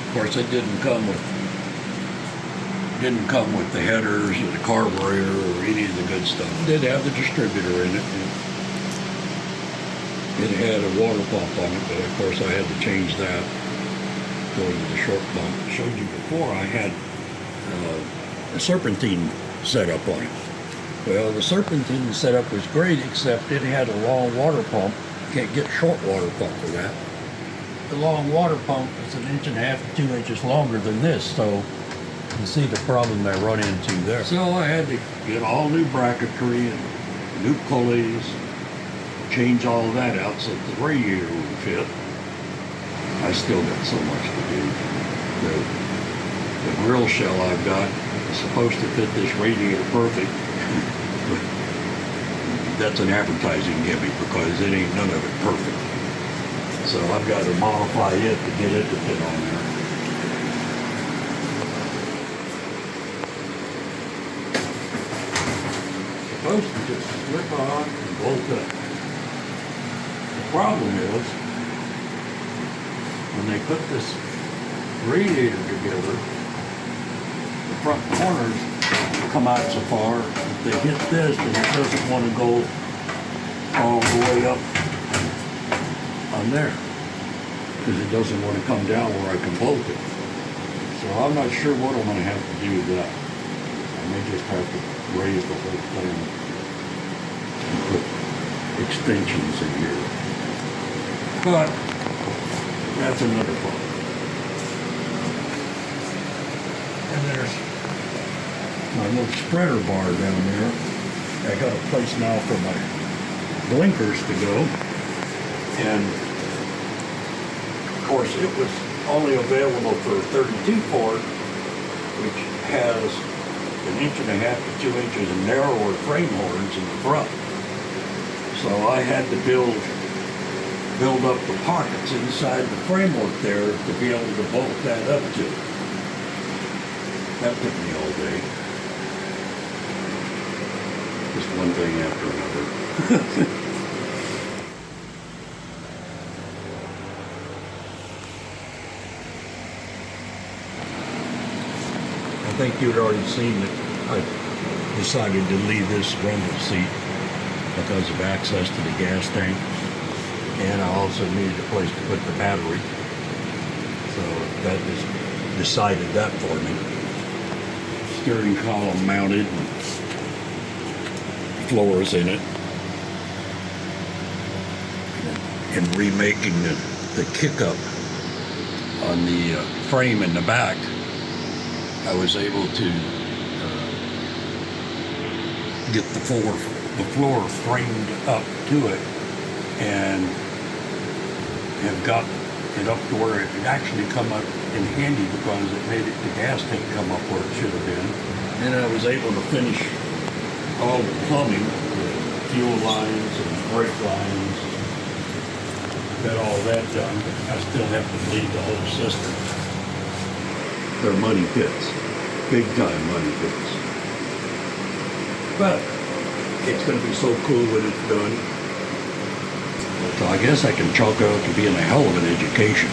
Of course, it didn't come with the headers or the carburetor or any of the good stuff. It did have the distributor in it. It had a water pump on it, but of course I had to change that, going to the short pump. I showed you before I had a serpentine setup on it. Well, the serpentine setup was great, except it had a long water pump. You can't get short water pump for that. The long water pump is 1.5 to 2 inches longer than this, so you see the problem I run into there. So I had to get all new bracketry and new pulleys, change all of that out so that the radiator would fit. I still got so much to do. The grill shell I've got is supposed to fit this radiator perfect. That's an advertising gimmick because it ain't none of it perfect. So I've got to modify it to get it to fit on there. Supposed to just slip on and bolt up. The problem is, when they put this radiator together, the front corners come out so far, if they hit this, then it doesn't want to go all the way up on there, because it doesn't want to come down where I can bolt it. So I'm not sure what I'm going to have to do with that. I may just have to raise the whole thing and put extensions in here. But that's another problem. And there's my little spreader bar down there. I got a place now for my blinkers to go. And of course it was only available for 32 Ford, which has 1.5 to 2 inches of narrower frame horns in the front. So I had to build up the pockets inside the framework there to be able to bolt that up to. That took me all day. Just one thing after another. I think you'd already seen that I decided to leave this rumble seat because of access to the gas tank. And I also needed a place to put the battery. So that just decided that for me. Steering column mounted, floors in it. And remaking the kick up on the frame in the back, I was able to get the floor framed up to it, and have got it up to where it could actually come up in handy because it made the gas tank come up where it should have been. And I was able to finish all the plumbing, the fuel lines and brake lines. Got all that done, but I still have to bleed the whole system. They're money pits, big time money pits. But it's going to be so cool when it's done. So I guess I can chalk it up to being a hell of an education.